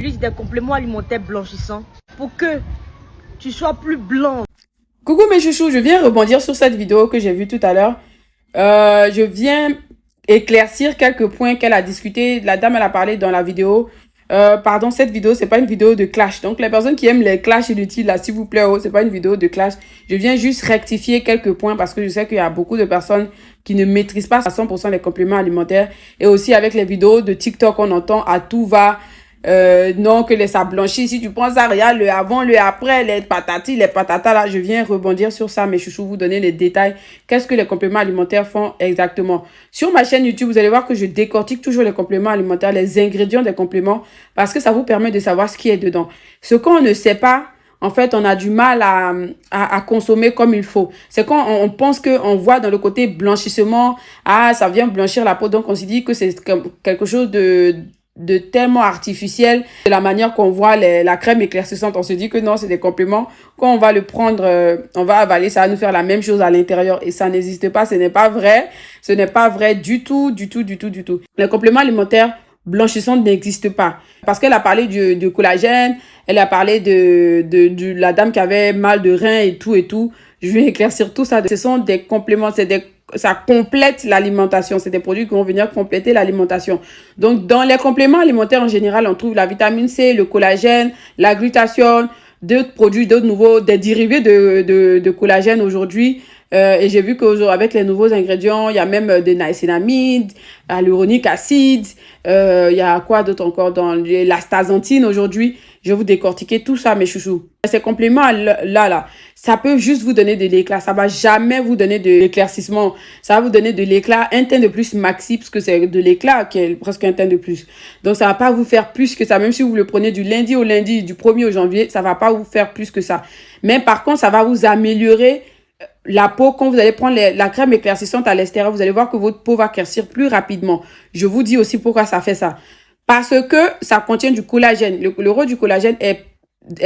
J'utilise des compléments alimentaires blanchissants pour que tu sois plus blanc. Coucou mes chouchous, je viens rebondir sur cette vidéo que j'ai vue tout à l'heure. Je viens éclaircir quelques points qu'elle a discuté. La dame, elle a parlé dans la vidéo. Pardon, cette vidéo, c'est pas une vidéo de clash. Donc, les personnes qui aiment les clashs inutiles, là, s'il vous plaît, oh, c'est pas une vidéo de clash. Je viens juste rectifier quelques points parce que je sais qu'il y a beaucoup de personnes qui ne maîtrisent pas à 100% les compléments alimentaires. Et aussi, avec les vidéos de TikTok, on entend à tout va. Non, que ça blanchit. Si tu prends ça, regarde le avant, le après, les patatis, les patatas, là, je viens rebondir sur ça, mes chouchous, vous donner les détails. Qu'est-ce que les compléments alimentaires font exactement? Sur ma chaîne YouTube, vous allez voir que je décortique toujours les compléments alimentaires, les ingrédients des compléments, parce que ça vous permet de savoir ce qui est dedans. Ce qu'on ne sait pas, en fait, on a du mal à consommer comme il faut. C'est quand on pense qu'on voit dans le côté blanchissement, ah, ça vient blanchir la peau, donc on se dit que c'est quelque chose de tellement artificiel, de la manière qu'on voit la crème éclaircissante, on se dit que non, c'est des compléments. Quand on va le prendre, on va avaler, ça va nous faire la même chose à l'intérieur et ça n'existe pas, ce n'est pas vrai. Ce n'est pas vrai du tout, du tout, du tout, du tout. Les compléments alimentaires blanchissants n'existent pas. Parce qu'elle a parlé du collagène, elle a parlé de la dame qui avait mal de rein et tout et tout. Je vais éclaircir tout ça. Ce sont des compléments, ça complète l'alimentation. C'est des produits qui vont venir compléter l'alimentation. Donc, dans les compléments alimentaires, en général, on trouve la vitamine C, le collagène, la glutathione, d'autres produits, d'autres nouveaux, des dérivés de collagène aujourd'hui. Et j'ai vu qu'avec les nouveaux ingrédients, il y a même de niacinamide, hyaluronique acide, il y a quoi d'autre encore dans l'astaxanthine aujourd'hui. Je vais vous décortiquer tout ça, mes chouchous. Ces compléments-là, ça peut juste vous donner de l'éclat. Ça va jamais vous donner de l'éclaircissement. Ça va vous donner de l'éclat, un teint de plus maxi, parce que c'est de l'éclat qui est presque un teint de plus. Donc, ça va pas vous faire plus que ça. Même si vous le prenez du lundi au lundi, du 1er au janvier, ça va pas vous faire plus que ça. Mais par contre, ça va vous améliorer la peau. Quand vous allez prendre la crème éclaircissante à l'extérieur, vous allez voir que votre peau va éclaircir plus rapidement. Je vous dis aussi pourquoi ça fait ça. Parce que ça contient du collagène. Le rôle du collagène est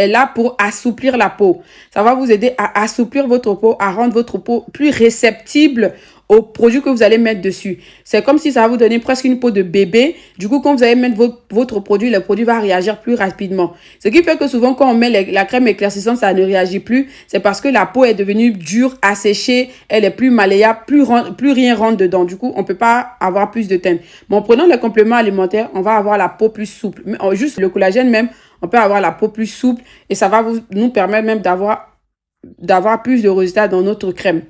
là pour assouplir la peau. Ça va vous aider à assouplir votre peau, à rendre votre peau plus réceptible aux produits que vous allez mettre dessus. C'est comme si ça va vous donner presque une peau de bébé. Du coup, quand vous allez mettre votre produit, le produit va réagir plus rapidement. Ce qui fait que souvent, quand on met la crème éclaircissante, ça ne réagit plus. C'est parce que la peau est devenue dure, asséchée, elle est plus malléable, plus rien rentre dedans. Du coup, on ne peut pas avoir plus de teint. Mais en prenant les compléments alimentaires, on va avoir la peau plus souple. Juste le collagène même, on peut avoir la peau plus souple et ça va nous permettre même d'avoir plus de résultats dans notre crème.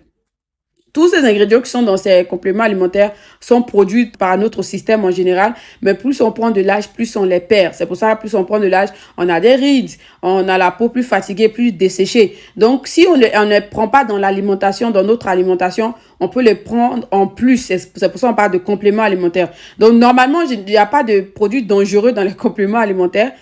Tous ces ingrédients qui sont dans ces compléments alimentaires sont produits par notre système en général, mais plus on prend de l'âge, plus on les perd. C'est pour ça que plus on prend de l'âge, on a des rides, on a la peau plus fatiguée, plus desséchée. Donc, si on ne prend pas dans l'alimentation, dans notre alimentation, on peut les prendre en plus. C'est pour ça qu'on parle de compléments alimentaires. Donc, normalement, il n'y a pas de produits dangereux dans les compléments alimentaires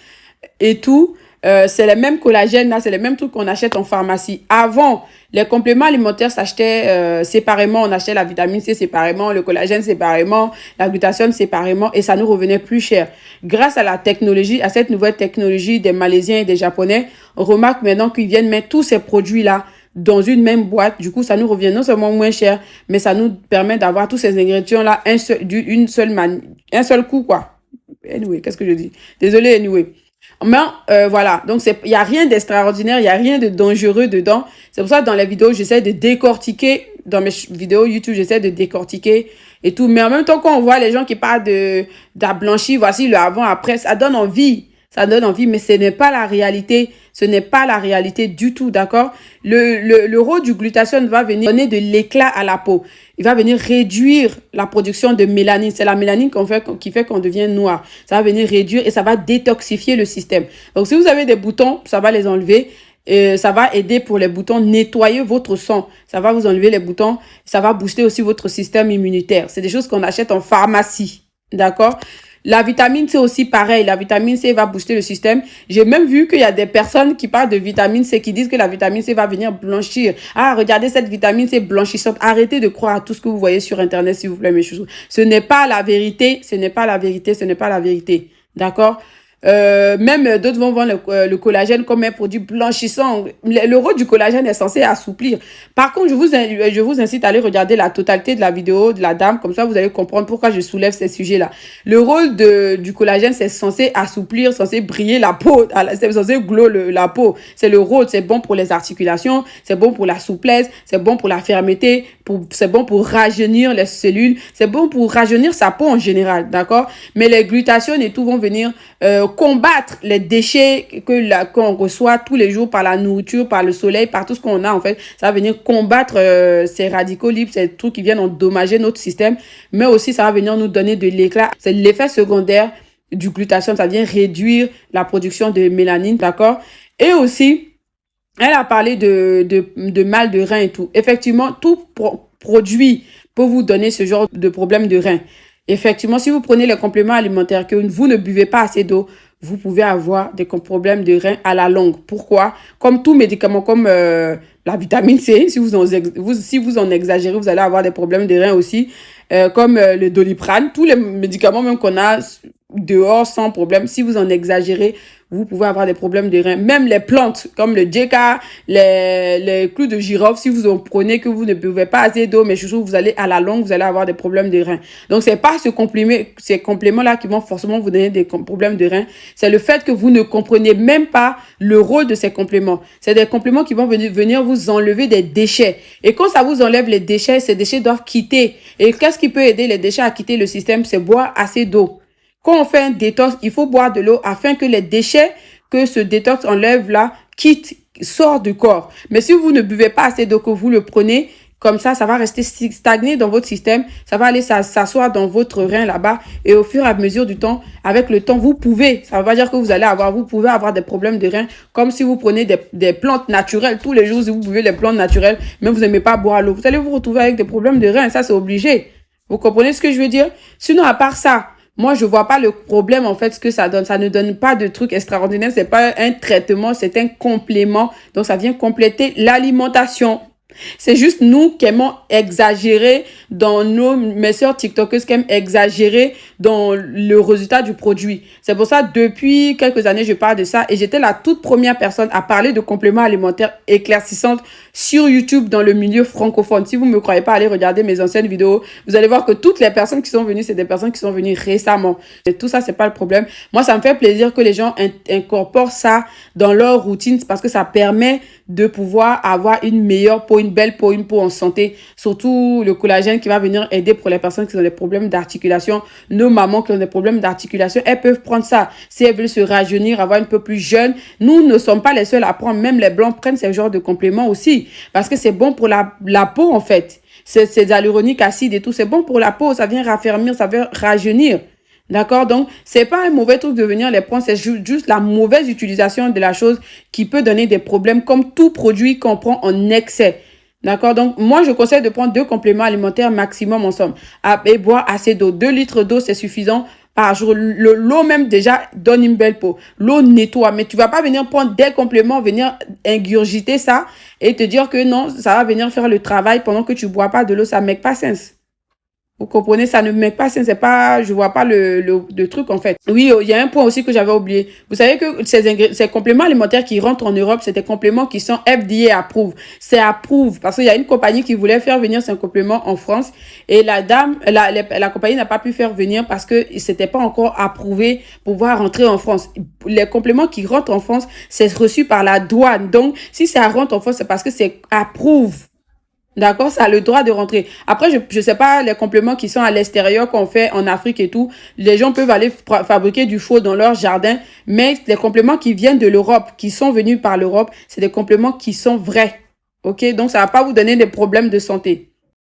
et tout. C'est les mêmes collagènes, là, c'est les mêmes trucs qu'on achète en pharmacie. Avant, les compléments alimentaires s'achetaient séparément. On achetait la vitamine C séparément, le collagène séparément, la glutathione séparément et ça nous revenait plus cher. Grâce à la technologie, à cette nouvelle technologie des Malaisiens et des Japonais, on remarque maintenant qu'ils viennent mettre tous ces produits-là dans une même boîte. Du coup, ça nous revient non seulement moins cher, mais ça nous permet d'avoir tous ces ingrédients-là un seul coup, quoi. Anyway, qu'est-ce que je dis? Désolé, anyway. Mais voilà, donc il n'y a rien d'extraordinaire, il n'y a rien de dangereux dedans. C'est pour ça que dans les vidéos, j'essaie de décortiquer, dans mes vidéos YouTube, j'essaie de décortiquer et tout. Mais en même temps, quand on voit les gens qui parlent blanchi, voici le avant, après, ça donne envie. Ça donne envie, mais ce n'est pas la réalité. Ce n'est pas la réalité du tout, d'accord? Le rôle du glutathione va venir donner de l'éclat à la peau. Il va venir réduire la production de mélanine. C'est la mélanine qui fait qu'on devient noir. Ça va venir réduire et ça va détoxifier le système. Donc, si vous avez des boutons, ça va les enlever. Et ça va aider pour les boutons, nettoyer votre sang. Ça va vous enlever les boutons. Ça va booster aussi votre système immunitaire. C'est des choses qu'on achète en pharmacie, d'accord? La vitamine C aussi, pareil. La vitamine C va booster le système. J'ai même vu qu'il y a des personnes qui parlent de vitamine C, qui disent que la vitamine C va venir blanchir. Ah, regardez cette vitamine C blanchissante. Arrêtez de croire à tout ce que vous voyez sur Internet, s'il vous plaît, mes chouchous. Ce n'est pas la vérité. Ce n'est pas la vérité. Ce n'est pas la vérité. D'accord? Même d'autres vont vendre le collagène comme un produit blanchissant. Le rôle du collagène est censé assouplir. Par contre, je vous incite à aller regarder la totalité de la vidéo de la dame. Comme ça, vous allez comprendre pourquoi je soulève ces sujets-là. Le rôle du collagène, c'est censé assouplir, censé briller la peau, c'est censé glow la peau. C'est le rôle. C'est bon pour les articulations, c'est bon pour la souplesse, c'est bon pour la fermeté, c'est bon pour rajeunir les cellules, c'est bon pour rajeunir sa peau en général, d'accord? Mais les glutations et tout vont venir combattre les déchets qu'on reçoit tous les jours par la nourriture, par le soleil, par tout ce qu'on a en fait. Ça va venir combattre ces radicaux libres, ces trucs qui viennent endommager notre système, mais aussi ça va venir nous donner de l'éclat. C'est l'effet secondaire du glutathione, ça vient réduire la production de mélanine, d'accord? Et aussi, elle a parlé de mal de rein et tout. Effectivement, tout produit peut vous donner ce genre de problème de rein. Effectivement, si vous prenez les compléments alimentaires, que vous ne buvez pas assez d'eau, vous pouvez avoir des problèmes de rein à la longue. Pourquoi? Comme tout médicament, comme la vitamine C, si vous en exagérez, vous allez avoir des problèmes de rein aussi. Comme le Doliprane, tous les médicaments même qu'on a dehors sans problème, si vous en exagérez, vous pouvez avoir des problèmes de reins. Même les plantes, comme le djeka, les clous de girofle, si vous en prenez que vous ne buvez pas assez d'eau, mais surtout vous allez à la longue, vous allez avoir des problèmes de reins. Donc, c'est pas ces compléments-là qui vont forcément vous donner des problèmes de reins. C'est le fait que vous ne comprenez même pas le rôle de ces compléments. C'est des compléments qui vont venir vous enlever des déchets. Et quand ça vous enlève les déchets, ces déchets doivent quitter. Et qu'est-ce qui peut aider les déchets à quitter le système? C'est boire assez d'eau. Quand on fait un détox, il faut boire de l'eau afin que les déchets que ce détox enlève là sortent du corps. Mais si vous ne buvez pas assez d'eau, que vous le prenez, comme ça va rester stagné dans votre système, ça va aller s'asseoir dans votre rein là-bas et au fur et à mesure du temps, avec le temps, vous pouvez avoir des problèmes de rein comme si vous prenez des plantes naturelles tous les jours, si vous buvez les plantes naturelles, mais vous n'aimez pas boire l'eau. Vous allez vous retrouver avec des problèmes de rein, ça c'est obligé. Vous comprenez ce que je veux dire? Sinon, à part ça, moi, je vois pas le problème, en fait, ce que ça donne. Ça ne donne pas de trucs extraordinaires. C'est pas un traitement, c'est un complément. Donc, ça vient compléter l'alimentation. C'est juste nous qui aimons exagérer dans mes sœurs TikTokers qui aiment exagérer dans le résultat du produit. C'est pour ça, depuis quelques années, je parle de ça et j'étais la toute première personne à parler de compléments alimentaires éclaircissantes sur YouTube dans le milieu francophone. Si vous ne me croyez pas, allez regarder mes anciennes vidéos. Vous allez voir que toutes les personnes qui sont venues, c'est des personnes qui sont venues récemment. Et tout ça, c'est pas le problème. Moi, ça me fait plaisir que les gens incorporent ça dans leur routine parce que ça permet de pouvoir avoir une meilleure peau, une belle peau, une peau en santé. Surtout le collagène qui va venir aider pour les personnes qui ont des problèmes d'articulation. Nos mamans qui ont des problèmes d'articulation, elles peuvent prendre ça. Si elles veulent se rajeunir, avoir une peu plus jeune, nous ne sommes pas les seuls à prendre. Même les blancs prennent ce genre de compléments aussi. Parce que c'est bon pour la peau en fait. C'est hyaluronique acide et tout. C'est bon pour la peau. Ça vient raffermir, ça vient rajeunir. D'accord? Donc, c'est pas un mauvais truc de venir les prendre, c'est juste la mauvaise utilisation de la chose qui peut donner des problèmes comme tout produit qu'on prend en excès. D'accord? Donc, moi, je conseille de prendre 2 compléments alimentaires maximum en somme. Et boire assez d'eau. 2 litres d'eau, c'est suffisant par jour. L'eau même déjà donne une belle peau. L'eau nettoie. Mais tu vas pas venir prendre des compléments, venir ingurgiter ça et te dire que non, ça va venir faire le travail pendant que tu bois pas de l'eau. Ça make pas sens. Vous comprenez, ça ne make pas sens, c'est pas, je vois pas le truc en fait. Oui, il y a un point aussi que j'avais oublié. Vous savez que ces compléments alimentaires qui rentrent en Europe, c'est des compléments qui sont FDA approved. C'est approuvé parce qu'il y a une compagnie qui voulait faire venir ces compléments en France et la compagnie n'a pas pu faire venir parce que c'était pas encore approuvé pour pouvoir rentrer en France. Les compléments qui rentrent en France, c'est reçu par la douane. Donc, si ça rentre en France, c'est parce que c'est approuvé. D'accord, ça a le droit de rentrer. Après, je sais pas, les compléments qui sont à l'extérieur, qu'on fait en Afrique et tout, les gens peuvent aller fabriquer du faux dans leur jardin, mais les compléments qui viennent de l'Europe, qui sont venus par l'Europe, c'est des compléments qui sont vrais. Ok, donc ça va pas vous donner des problèmes de santé.